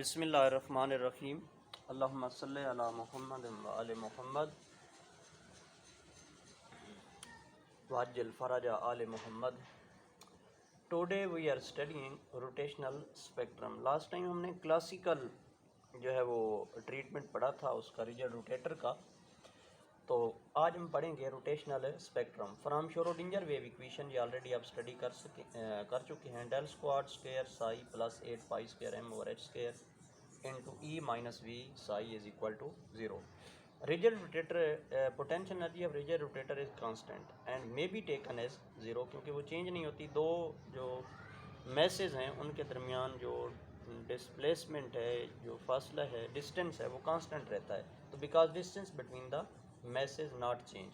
बिस्मिल्लाहिर्रहमानिर्रहीम। अल्लाहुम्मा सल्लि अला मुहम्मद व आले मुहम्मद वअज्जिल फरजा आले मुहम्मद। Today we are studying rotational spectrum. Last time हमने क्लासिकल जो है वो ट्रीटमेंट पढ़ा था उसका रिजल्ट रोटेटर का। तो आज हम पढ़ेंगे rotational spectrum from Schrodinger wave equation. ये ऑलरेडी आप स्टडी कर चुके हैं। Del square square psi plus 8 pi square m over h square into E minus V psi is equal to 0। Rigid rotator potential energy of rigid rotator is constant and may be taken as 0 क्योंकि वो change नहीं होती। दो जो message हैं उनके दरमियान जो डिस्प्लेसमेंट है, जो फासला है, डिस्टेंस है, वो कांस्टेंट रहता है। तो because distance between the masses not change.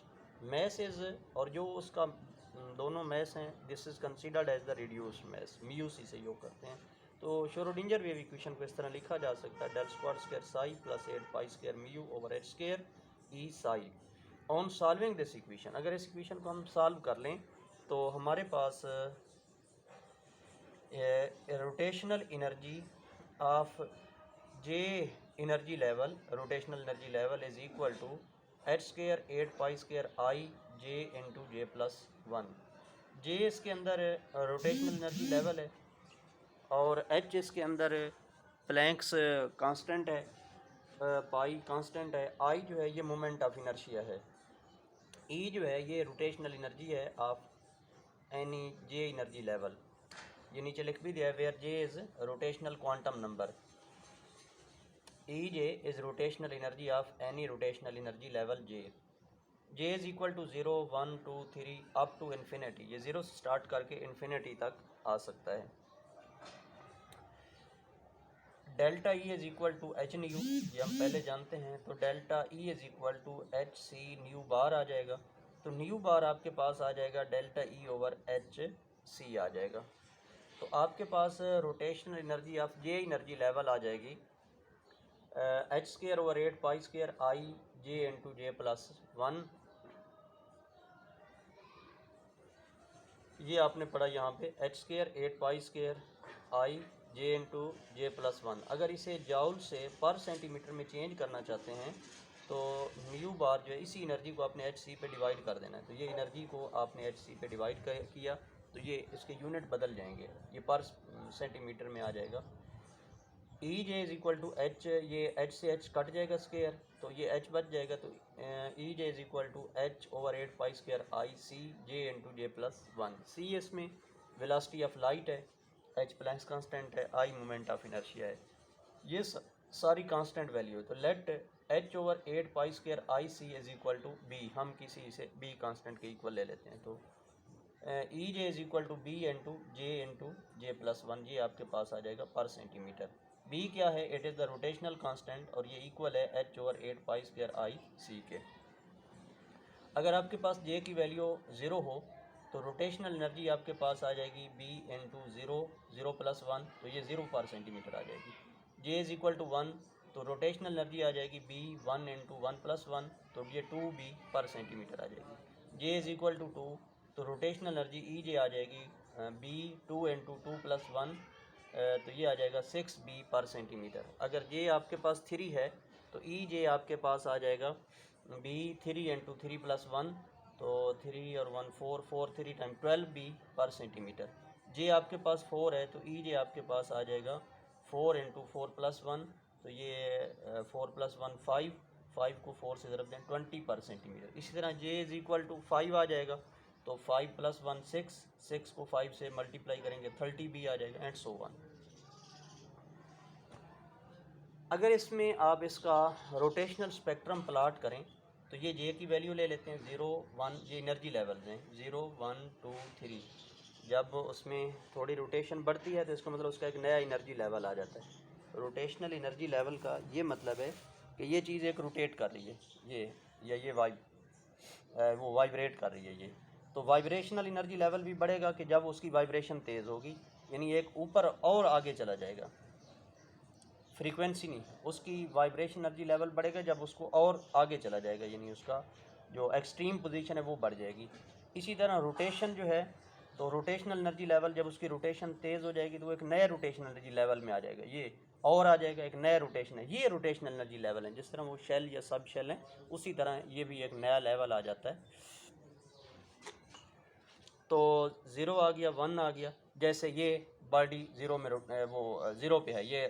Masses और जो उसका दोनों मैस हैं this is considered as the reduced mass, mu सी से योग करते हैं। तो श्रोडिंगर वेव इक्वेशन को इस तरह लिखा जा सकता है, del square square psi plus 8 pi square mu over h square E psi. On solving this equation, अगर इस इक्वेशन को हम सॉल्व कर लें तो हमारे पास rotational energy of J energy level, rotational energy level is equal to h square 8 pi square I J into J plus 1। J इसके अंदर रोटेशनल एनर्जी लेवल है और एच इसके अंदर प्लैंक्स कांस्टेंट है, पाई कांस्टेंट है, आई जो है ये मोमेंट ऑफ इनर्शिया है, ई जो है ये रोटेशनल एनर्जी है of any J energy level. ये नीचे लिख भी दिया है, where J is rotational quantum number, E J is rotational energy of any rotational energy level J. J is equal to 0 1 2 3 up to infinity. ये 0 से start करके इन्फिनिटी तक आ सकता है। Delta E is equal to h nu, ये हम पहले जानते हैं। तो delta E is equal to h c nu bar आ जाएगा। तो न्यू बार आपके पास आ जाएगा delta E over h c आ जाएगा। तो आपके पास rotational energy of J energy level आ जाएगी h square over 8 pi square I J into J plus 1। ये आपने पढ़ा यहाँ पे H square 8 pi square I J into J plus 1। अगर इसे जाउल से पर सेंटीमीटर में चेंज करना चाहते हैं तो म्यू बार जो है इसी एनर्जी को आपने एच सी पे डिवाइड कर देना है। तो ये एनर्जी को आपने एच सी पे डिवाइड किया तो ये इसके यूनिट बदल जाएंगे, ये पर सेंटीमीटर में आ जाएगा। E J is equal to h, ये एच से एच कट जाएगा स्क्वायर तो ये एच बच जाएगा। तो E J is equal to h over 8 pi square I c J into J plus 1। C इसमें वेलोसिटी ऑफ लाइट है, एच प्लैंक्स कांस्टेंट है, आई मोमेंट ऑफ इनर्शिया है। ये सारी कांस्टेंट वैल्यू है। तो let h over 8 pi square I C is equal to B, हम किसी से बी कांस्टेंट के इक्वल ले लेते हैं। तो E J is equal to B into J plus 1, ये आपके पास आ जाएगा पर सेंटीमीटर। बी क्या है, it is the rotational constant और ये इक्वल है H over 8 pi square I सी के। अगर आपके पास जे की वैल्यू 0 हो तो रोटेशनल एनर्जी आपके पास आ जाएगी बी इंटू 0 प्लस 1, तो ये 0 पर सेंटीमीटर आ जाएगी। जे इज़ इक्वल टू 1 तो रोटेशनल एनर्जी आ जाएगी बी 1 इंटू 1 प्लस 1, तो ये 2b पर सेंटीमीटर आ जाएगी। जे इज़ इक्वल टू 2 तो रोटेशनल एनर्जी ई जे आ जाएगी बी 2 इंटू 2 प्लस 1, तो ये आ जाएगा 6b पर सेंटीमीटर। अगर जे आपके पास 3 है तो ई जे आपके पास आ जाएगा बी 3 इंटू 3 प्लस 1, तो 3 और 1 4 3 टाइम 12b पर सेंटीमीटर। जे आपके पास 4 है तो ई जे आपके पास आ जाएगा 4 इंटू 4 प्लस 1, तो ये 4 प्लस 1 5 को 4 से ज़रब दें 20 पर सेंटीमीटर। इसी तरह जे इज़ इक्वल टू 5 आ जाएगा तो 5 प्लस 1 6 को 5 से मल्टीप्लाई करेंगे 30b आ जाएगा एंड सो वन। अगर इसमें आप इसका रोटेशनल स्पेक्ट्रम प्लाट करें तो ये जे की वैल्यू ले लेते हैं 0 1, ये एनर्जी लेवल्स हैं 0 1 2 3। जब उसमें थोड़ी रोटेशन बढ़ती है तो इसका मतलब उसका एक नया एनर्जी लेवल आ जाता है। रोटेशनल एनर्जी लेवल का ये मतलब है कि ये चीज़ एक रोटेट कर रही है, ये वो वाइब्रेट कर रही है ये। तो वाइब्रेशनल एनर्जी लेवल भी बढ़ेगा कि जब उसकी वाइब्रेशन तेज़ होगी, यानी एक ऊपर और आगे चला जाएगा, फ्रीक्वेंसी नहीं, उसकी वाइब्रेशन एनर्जी लेवल बढ़ेगा जब उसको और आगे चला जाएगा, यानी उसका जो एक्सट्रीम पोजीशन है वो बढ़ जाएगी। इसी तरह रोटेशन जो है, तो रोटेशनल एनर्जी लेवल जब उसकी रोटेशन तेज़ हो जाएगी तो वो एक नए रोटेशनल एनर्जी लेवल में आ जाएगा। ये और आ जाएगा एक नया रोटेशन है। ये रोटेशनल एनर्जी लेवल है। जिस तरह वो शेल या सब शेल हैं उसी तरह ये भी एक नया लेवल आ जाता है। तो 0 आ गया, 1 आ गया। जैसे ये बॉडी 0 में वो 0 पे है, ये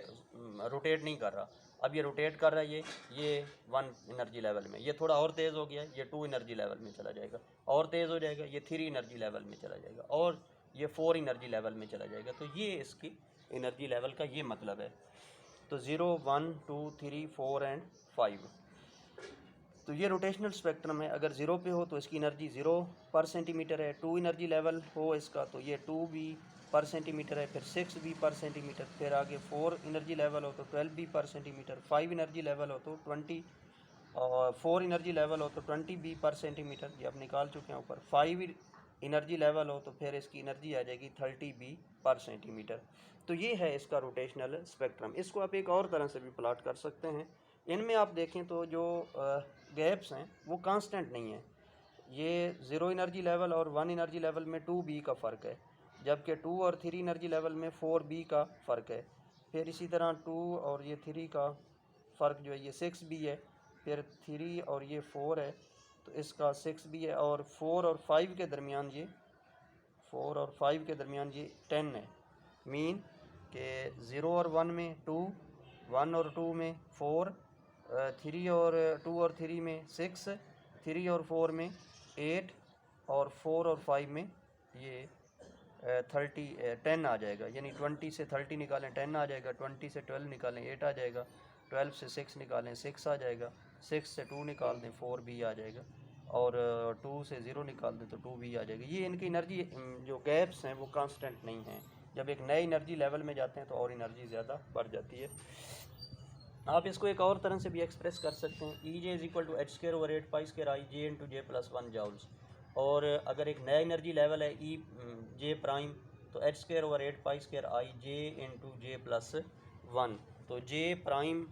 रोटेट नहीं कर रहा। अब ये रोटेट कर रहा है, ये 1 एनर्जी लेवल में। ये थोड़ा और तेज़ हो गया, ये 2 एनर्जी लेवल में चला जाएगा। और तेज़ हो जाएगा, ये 3 एनर्जी लेवल में चला जाएगा। और ये 4 एनर्जी लेवल में चला जाएगा। तो ये इसकी एनर्जी लेवल का ये मतलब है। तो 0, 1, 2, 3, 4 एंड 5। तो ये रोटेशनल स्पेक्ट्रम है। अगर 0 पे हो तो इसकी एनर्जी 0 पर सेंटीमीटर है। 2 एनर्जी लेवल हो इसका तो ये 2B पर सेंटीमीटर है। फिर 6B पर सेंटीमीटर। फिर आगे 4 एनर्जी लेवल हो तो 12B पर सेंटीमीटर। 5 एनर्जी लेवल हो तो 20 और 4 एनर्जी लेवल हो तो 20B पर सेंटीमीटर। ये आप निकाल चुके हैं ऊपर। 5 एनर्जी लेवल हो तो फिर इसकी एनर्जी आ जाएगी 30B पर सेंटीमीटर। तो ये है इसका रोटेशनल स्पेक्ट्रम। इसको आप एक और तरह से भी प्लॉट कर सकते हैं। इनमें आप देखें तो जो गैप्स हैं वो कांस्टेंट नहीं है। ये 0 एनर्जी लेवल और 1 एनर्जी लेवल में 2B का फ़र्क है, जबकि 2 और 3 एनर्जी लेवल में 4B का फ़र्क है। फिर इसी तरह 2 और ये 3 का फ़र्क जो है ये 6B है। फिर 3 और ये 4 है तो इसका 6B है। और 4 और 5 के दरमियान ये 4 और 5 के दरमियान ये 10 है। मीन के 0 और 1 में 2, 1 और 2 में 4, 3 और 2 और 3 में 6, 3 और 4 में 8 और 4 और 5 में ये 10 आ जाएगा। यानी 20 से 30 निकालें 10 आ जाएगा। 20 से 12 निकालें 8 आ जाएगा। 12 से 6 निकालें 6 आ जाएगा। 6 से 2 निकाल दें 4B आ जाएगा। और 2 से 0 निकाल दें तो 2B आ जाएगा। ये इनकी एनर्जी जो गैप्स हैं वो कांस्टेंट नहीं हैं। जब एक नए एनर्जी लेवल में जाते हैं तो और एनर्जी ज़्यादा बढ़ जाती है। आप इसको एक और तरह से भी एक्सप्रेस कर सकते हैं। E J is equal to h square over 8 pi square I J into J plus 1 joules. और अगर एक नया एनर्जी लेवल है ई जे प्राइम तो h square over 8 pi square I J into J plus 1। तो J prime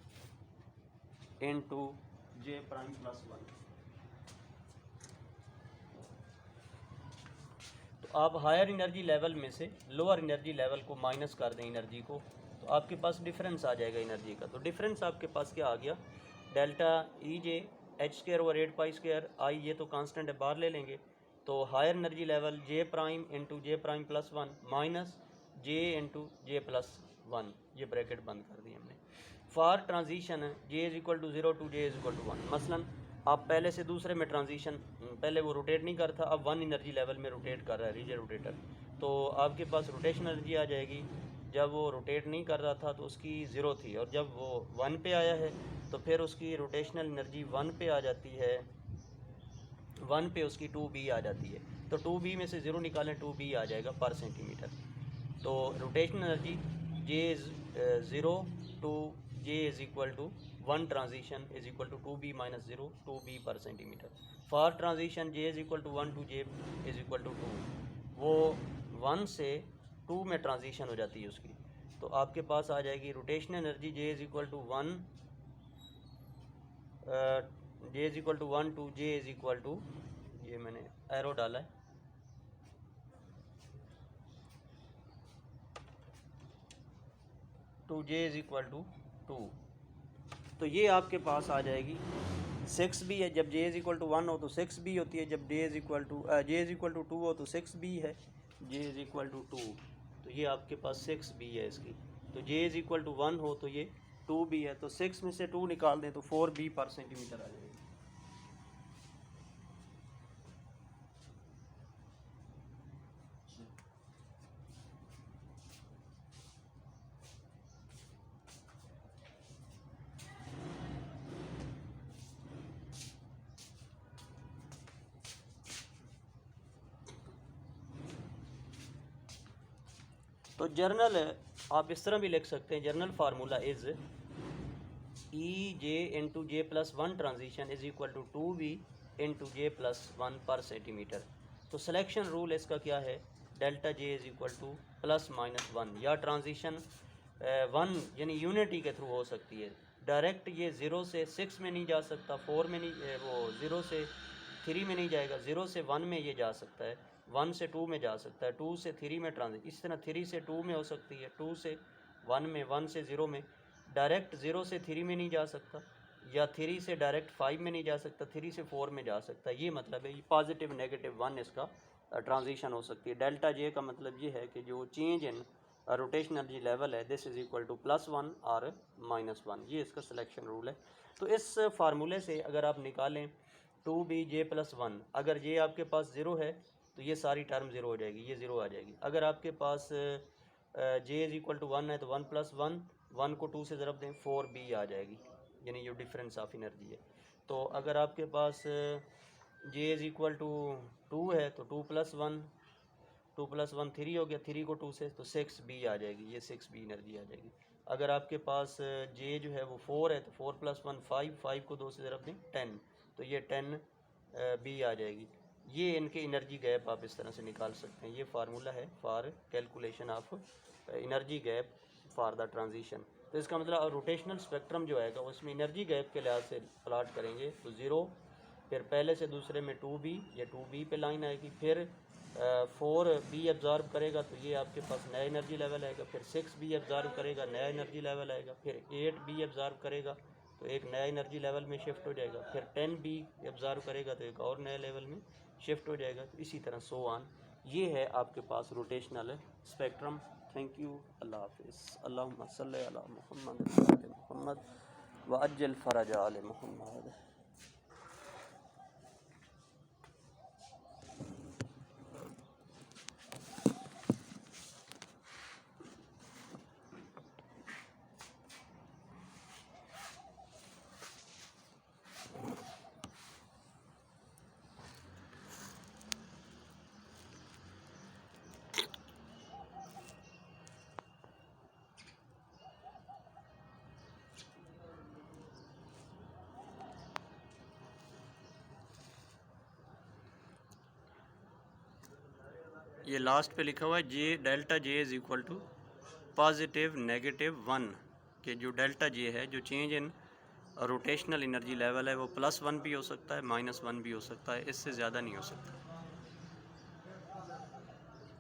into J prime plus 1। तो आप higher energy level में से लोअर एनर्जी लेवल को माइनस कर दें एनर्जी को, तो आपके पास डिफरेंस आ जाएगा एनर्जी का। तो डिफरेंस आपके पास क्या आ गया, delta E J h square over 8 pi square I, ये तो कांस्टेंट है बाहर ले लेंगे। तो higher energy level J prime into J prime plus 1 minus J into J plus 1, ये ब्रैकेट बंद कर दी हमने। For transition J is equal to 0 to J is equal to 1। मसलन आप पहले से दूसरे में ट्रांजिशन, पहले वो रोटेट नहीं करता, अब 1 एनर्जी लेवल में रोटेट कर रहा है रीजन रोटेटर, तो आपके पास रोटेशनल एनर्जी आ जाएगी। जब वो रोटेट नहीं कर रहा था तो उसकी 0 थी, और जब वो 1 पे आया है तो फिर उसकी रोटेशनल एनर्जी 1 पे आ जाती है। 1 पे उसकी 2B आ जाती है। तो 2B में से 0 निकालें 2B आ जाएगा पर सेंटीमीटर। तो rotational energy J is 0 to J is equal to 1 transition is equal to 2B minus 0 2B per centimetre. For transition J is equal to 1 to J is equal to 2, वो 1 से 2 में transition हो जाती है उसकी। तो आपके पास आ जाएगी rotational energy J is equal to 1 J is equal to 1 to J is equal to, ये मैंने एरो डाला है, to J is equal to 2। तो ये आपके पास आ जाएगी 6B है। जब जे इज़ इक्वल टू 1 हो तो 6B होती है। जब जे इज़ इक्वल टू 2 हो तो 6B है। जे इज़ इक्वल टू 2, तो ये आपके पास 6B है इसकी। तो जे इज़ इक्वल टू 1 हो तो ये 2B है। तो 6 में से 2 निकाल दें तो 4B पर सेंटीमीटर आ जाएगी। तो जर्नल आप इस तरह भी लिख सकते हैं, general formula is E J into J plus 1 transition is equal to 2B into J plus 1 per centimetre. तो सिलेक्शन रूल इसका क्या है, delta J is equal to plus minus 1, या ट्रांजिशन 1 यानी यूनिटी के थ्रू हो सकती है। डायरेक्ट ये 0 से 6 में नहीं जा सकता, 4 में नहीं, वो 0 से 3 में नहीं जाएगा, 0 से 1 में ये जा सकता है, 1 से 2 में जा सकता है, 2 से 3 में ट्रांजिट, इस तरह 3 से 2 में हो सकती है, 2 से 1 में, 1 से 0 में। डायरेक्ट 0 से 3 में नहीं जा सकता, या 3 से डायरेक्ट 5 में नहीं जा सकता, 3 से 4 में जा सकता। ये मतलब है, ये पॉजिटिव नेगेटिव 1 इसका ट्रांजिशन हो सकती है। डेल्टा जे का मतलब ये है कि जो change in rotational energy level है, दिस इज़ इक्वल टू +1 और -1। ये इसका सिलेक्शन रूल है। तो इस फार्मूले से अगर आप निकालें 2bj+1, अगर ये आपके पास 0 है तो ये सारी टर्म 0 हो जाएगी, ये 0 आ जाएगी। अगर आपके पास j इज़ इक्वल टू 1 है तो 1+1, 1 को 2 से ज़रब दें 4b आ जाएगी, यानी जो डिफरेंस ऑफ एनर्जी है। तो अगर आपके पास j इज़ इक्वल टू 2 है तो 2+1, 2+1 3 हो गया, 3 को 2 से तो 6b आ जाएगी, ये 6b एनर्जी आ जाएगी। अगर आपके पास j जो है वो 4 है तो 4+1 5, 5 को 2 से ज़रब दें 10, तो ये 10b आ जाएगी। ये इनके एनर्जी गैप आप इस तरह से निकाल सकते हैं। ये फार्मूला है for calculation of energy gap for the transition. तो इसका मतलब रोटेशनल स्पेक्ट्रम जो आएगा उसमें एनर्जी गैप के लिहाज से प्लाट करेंगे तो 0, फिर पहले से दूसरे में 2b, ये 2b पे लाइन आएगी, फिर 4b एब्जॉर्ब करेगा तो ये आपके पास नया एनर्जी लेवल आएगा, फिर 6b एब्जॉर्ब करेगा, नया एनर्जी लेवल आएगा, फिर 8b एब्जॉर्ब करेगा तो एक नया एनर्जी लेवल में शिफ्ट हो जाएगा, फिर 10b एब्जॉर्ब करेगा तो एक और नए लेवल में शिफ्ट हो जाएगा। तो इसी तरह सो ऑन। ये है आपके पास रोटेशनल स्पेक्ट्रम। थैंक यू, अल्लाह हाफिज़। अल्लाहुम्मा सल्ली अला मुहम्मद व अज्जल फरज आल मुहम्मद। ये लास्ट पे लिखा हुआ है J delta J is equal to positive negative 1, कि जो डेल्टा जे है, जो change in rotational energy level है, वो +1 भी हो सकता है, -1 भी हो सकता है, इससे ज़्यादा नहीं हो सकता।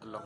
अल्लाह